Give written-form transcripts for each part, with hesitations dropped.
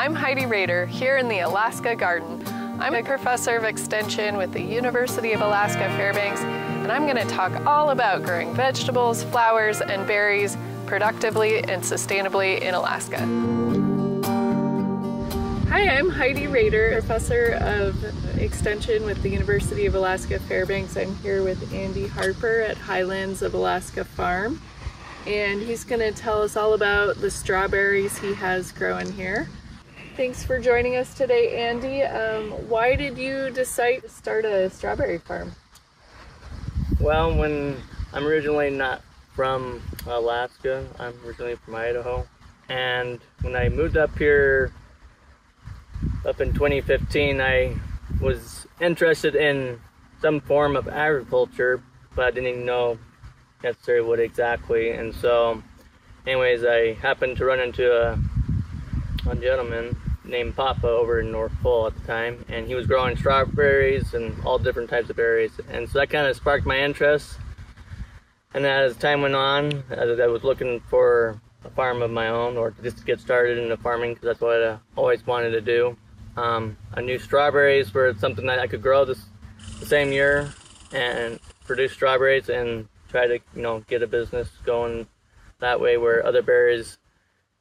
I'm Heidi Rader, here in the Alaska Garden. I'm a professor of extension with the University of Alaska Fairbanks, and I'm going to talk all about growing vegetables, flowers, and berries productively and sustainably in Alaska. Hi, I'm Heidi Rader, professor of extension with the University of Alaska Fairbanks. I'm here with Andy Harper at Highlands of Alaska Farm, and he's going to tell us all about the strawberries he has growing here. Thanks for joining us today, Andy. Why did you decide to start a strawberry farm? Well, when I'm originally not from Alaska, I'm originally from Idaho, and when I moved up here up in 2015, I was interested in some form of agriculture, but I didn't even know necessarily what exactly. And so anyways, I happened to run into a gentleman named Papa over in North Pole at the time, and he was growing strawberries and all different types of berries, and so that kind of sparked my interest. And as time went on, as I was looking for a farm of my own, or just to get started in the farming, because that's what I always wanted to do. I knew strawberries were something that I could grow the same year and produce strawberries and try to, get a business going that way, where other berries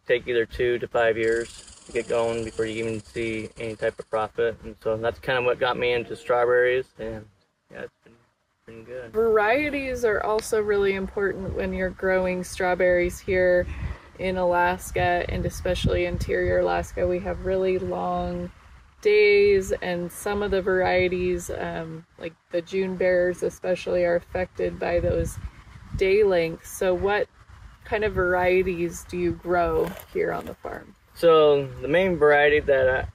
take either 2 to 5 years to get going before you even see any type of profit. And so that's kind of what got me into strawberries, and yeah, it's been good. Varieties are also really important when you're growing strawberries here in Alaska, and especially interior Alaska. We have really long days, and some of the varieties, like the June bears especially, are affected by those day lengths. So what kind of varieties do you grow here on the farm? So the main variety that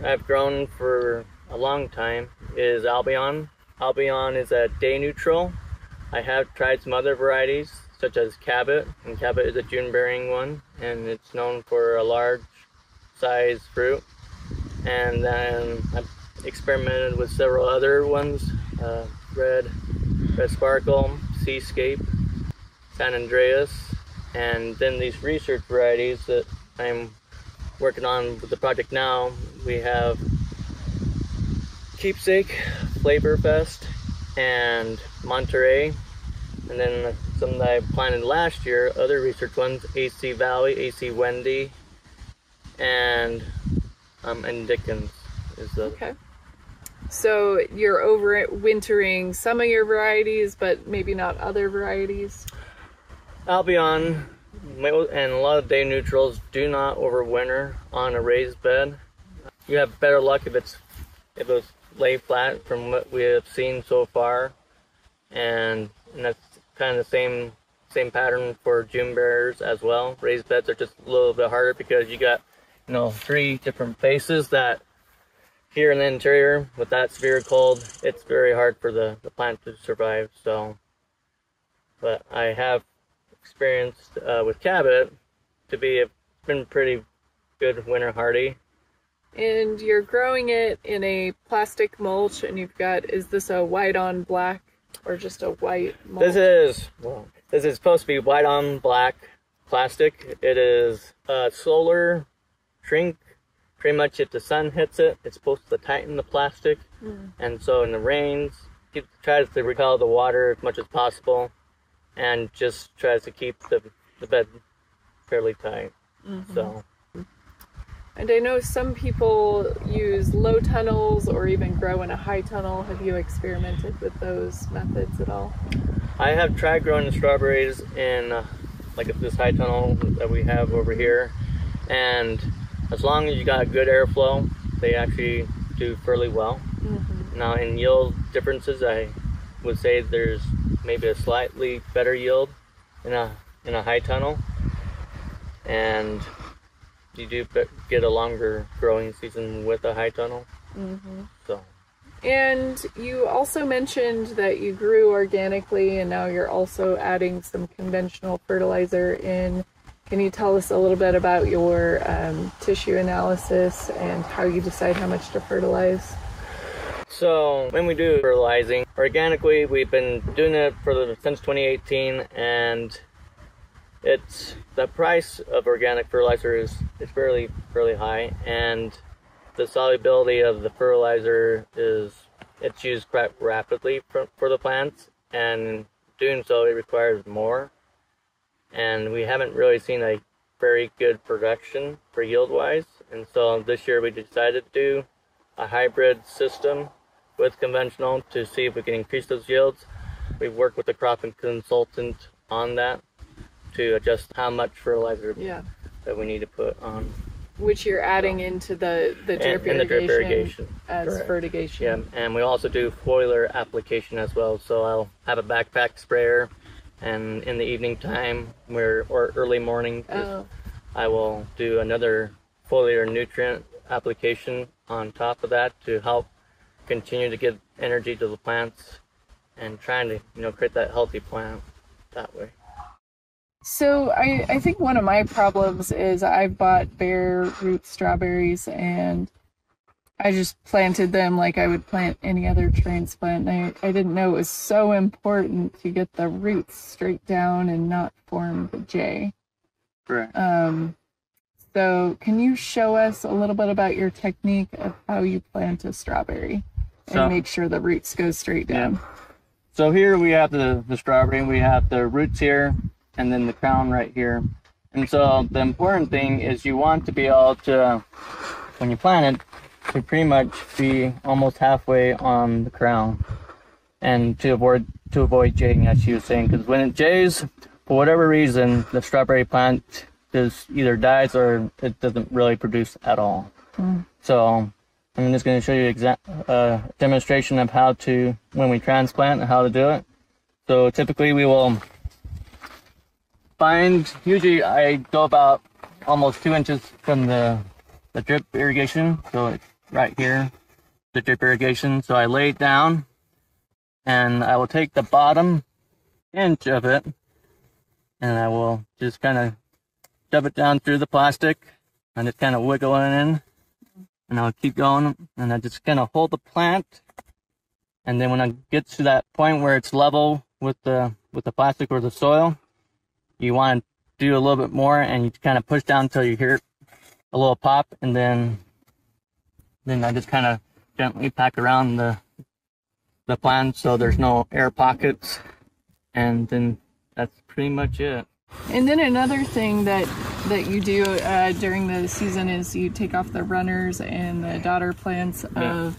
I've grown for a long time is Albion. Albion is a day neutral. I have tried some other varieties such as Cabot, and Cabot is a June bearing one, and it's known for a large size fruit. And then I've experimented with several other ones, Red Sparkle, Seascape, San Andreas, and then these research varieties that I'm working on with the project now. We have Keepsake, Flavorfest, and Monterey, and then some that I planted last year, other research ones, AC Valley, AC Wendy, and Dickens is the... Okay. So you're overwintering some of your varieties, but maybe not other varieties? Albion and a lot of day neutrals do not overwinter on a raised bed. You have better luck if it's lay flat from what we have seen so far, and that's kind of the same pattern for June bearers as well. Raised beds are just a little bit harder because you got 3 different faces that here in the interior with that severe cold, it's very hard for the plant to survive. So, but I have experienced with Cabot to been pretty good winter hardy. And you're growing it in a plastic mulch, and you've got, is this a white on black or just a white mulch? This is supposed to be white on black plastic. It is solar shrink. Pretty much if the sun hits it, it's supposed to tighten the plastic. And so in the rains, it tries to repel the water as much as possible, and just tries to keep the bed fairly tight. So. And I know some people use low tunnels or even grow in a high tunnel. Have you experimented with those methods at all? I have tried growing the strawberries in like this high tunnel that we have over here, and as long as you got good airflow, they actually do fairly well. Now in yield differences, I would say there's maybe a slightly better yield in a high tunnel, and you do get a longer growing season with a high tunnel. So. And you also mentioned that you grew organically, and now you're also adding some conventional fertilizer in. Can you tell us a little bit about your tissue analysis and how you decide how much to fertilize? So when we do fertilizing organically, we've been doing it since 2018, and the price of organic fertilizer is fairly high, and the solubility of the fertilizer it's used quite rapidly for the plants, and doing so it requires more, and we haven't really seen a very good production for yield wise. And so this year we decided to do a hybrid system with conventional to see if we can increase those yields. We've worked with the crop consultant on that to adjust how much fertilizer that we need to put on. Which you're adding into the drip irrigation as Correct. fertigation. Yeah, and we also do foliar application as well. So I'll have a backpack sprayer, and in the evening time or early morning, I will do another foliar nutrient application on top of that to help continue to give energy to the plants and trying to create that healthy plant that way. So I think one of my problems is I've bought bare root strawberries and I just planted them like I would plant any other transplant. I didn't know it was so important to get the roots straight down and not form the J. Correct. So can you show us a little bit about your technique of how you plant a strawberry and make sure the roots go straight down? Yeah. So here we have the strawberry, we have the roots here, and then the crown right here. And so the important thing is you want to be able to, when you plant it, to pretty much be almost halfway on the crown, and to avoid jaying, as you were saying, because when it jays, for whatever reason, the strawberry plant just either dies or it doesn't really produce at all. So I'm just going to show you a demonstration of how to, when we transplant, and how to do it. So typically we will usually I go about almost 2 inches from the drip irrigation. So it's right here, the drip irrigation. So I lay it down and I will take the bottom inch of it and I will just kind of shove it down through the plastic and just kind of wiggle it in. And I'll keep going, and I just kind of hold the plant, and then when I get to that point where it's level with the plastic or the soil, you want to do a little bit more, and you kind of push down until you hear a little pop, and then I just kind of gently pack around the plant so there's no air pockets, and then that's pretty much it. And then another thing that you do during the season is you take off the runners and the daughter plants of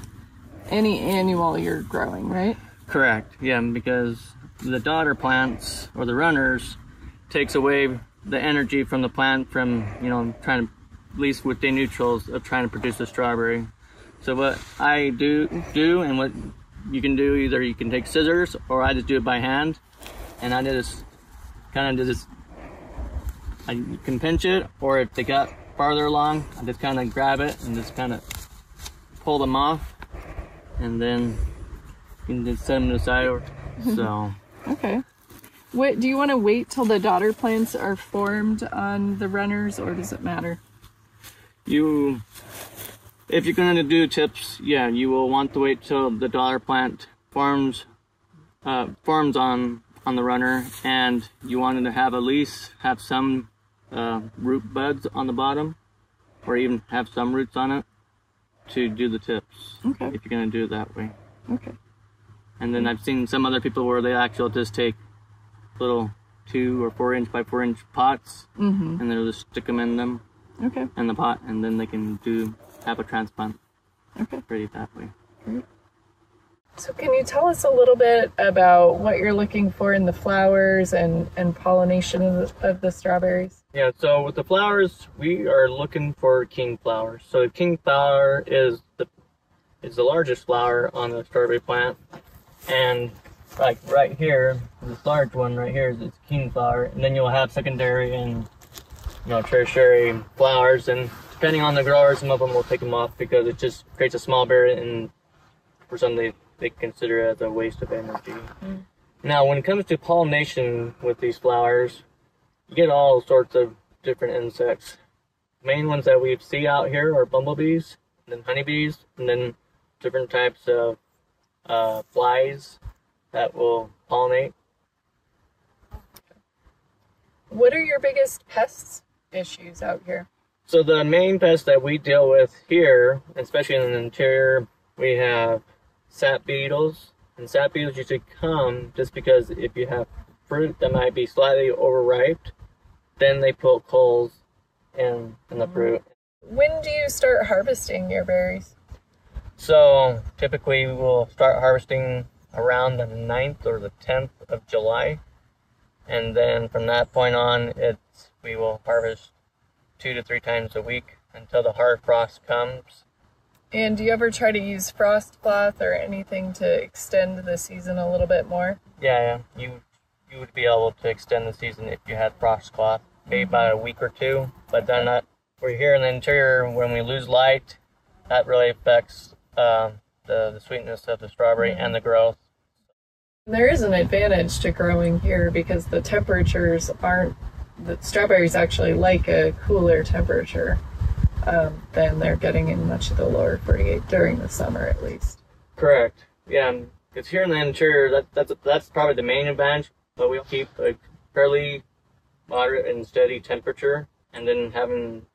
any annual you're growing, right? Correct. Yeah, because the daughter plants or the runners takes away the energy from the plant from, trying to, at least with the neutrals, of trying to produce a strawberry. So what I do and what you can do, either you can take scissors or I just do it by hand, and I just kind of do this. I can pinch it, or if they got farther along, I just kind of grab it and just kind of pull them off, and then you can just set them to the side. So. Okay. What do you want to wait till the daughter plants are formed on the runners, or does it matter? If you're going to do tips, yeah, you will want to wait till the daughter plant forms on the runner, and you wanted to have at least have some root buds on the bottom, or even have some roots on it to do the tips. Okay. If you're going to do it that way. Okay. And then I've seen some other people where they actually just take little 2 or 4 inch by 4 inch pots, and they'll just stick them in them. Okay. In the pot, and then they can have a transplant. Okay. Ready that way. Great. So can you tell us a little bit about what you're looking for in the flowers and pollination of the strawberries? Yeah, so with the flowers, we are looking for king flowers. So the king flower is the largest flower on the strawberry plant, and like right here, this large one right here is its king flower, and then you'll have secondary and tertiary flowers, and depending on the grower, some of them will take them off because it just creates a small berry, and for some they consider it as a waste of energy. Now, when it comes to pollination with these flowers, you get all sorts of different insects. The main ones that we see out here are bumblebees, then honeybees, and then different types of flies that will pollinate. What are your biggest pests issues out here? So the main pests that we deal with here, especially in the interior, we have sap beetles. And sap beetles usually come just because if you have fruit that might be slightly overripe, then they put holes in the fruit. When do you start harvesting your berries? So typically we will start harvesting around the 9th or the 10th of July. And then from that point on, we will harvest 2 to 3 times a week until the hard frost comes. And do you ever try to use frost cloth or anything to extend the season a little bit more? Yeah. You would be able to extend the season if you had frost cloth, maybe about a week or 2. But then we're here in the interior, when we lose light, that really affects the sweetness of the strawberry and the growth. There is an advantage to growing here because the temperatures the strawberries actually like a cooler temperature than they're getting in much of the lower 48 during the summer, at least. Correct. Yeah, because here in the interior, that's probably the main advantage, but we'll keep a fairly moderate and steady temperature, and then having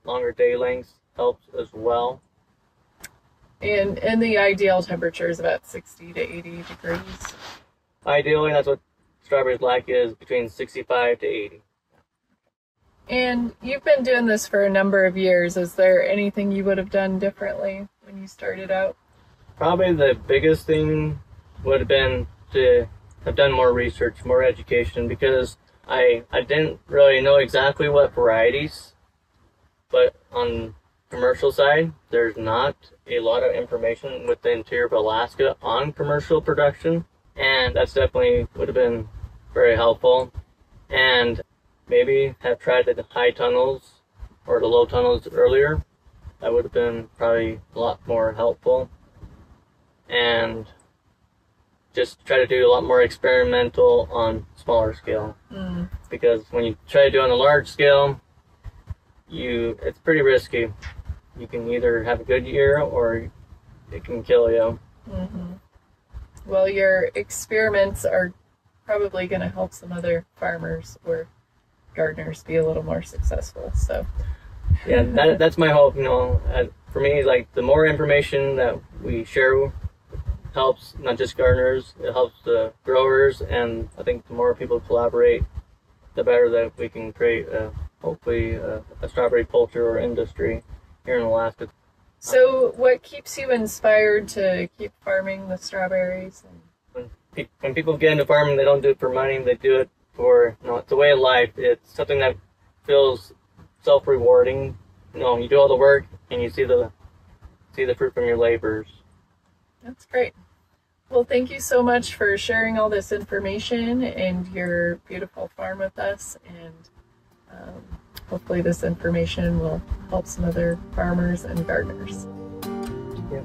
longer day lengths helps as well. And the ideal temperature is about 60 to 80 degrees. Ideally, that's what strawberries like, is between 65 to 80. And you've been doing this for a number of years. Is there anything you would have done differently when you started out? Probably the biggest thing would have been to have done more research, more education, because I didn't really know exactly what varieties, but on commercial side, there's not a lot of information with the interior of Alaska on commercial production, and that's definitely would have been very helpful. And maybe have tried the high tunnels or the low tunnels earlier. That would have been probably a lot more helpful. And just try to do a lot more experimental on smaller scale. Because when you try to do on a large scale, it's pretty risky. You can either have a good year or it can kill you. Well, your experiments are probably going to help some other farmers or gardeners be a little more successful. So yeah, that's my hope. For me, like, the more information that we share helps not just gardeners, it helps the growers, and I think the more people collaborate, the better that we can create hopefully a strawberry culture or industry here in Alaska. So what keeps you inspired to keep farming the strawberries? When people get into farming, they don't do it for money, they do it for, it's a way of life. It's something that feels self-rewarding. You do all the work and you see the fruit from your labors. That's great. Well, thank you so much for sharing all this information and your beautiful farm with us, and hopefully this information will help some other farmers and gardeners. Yeah.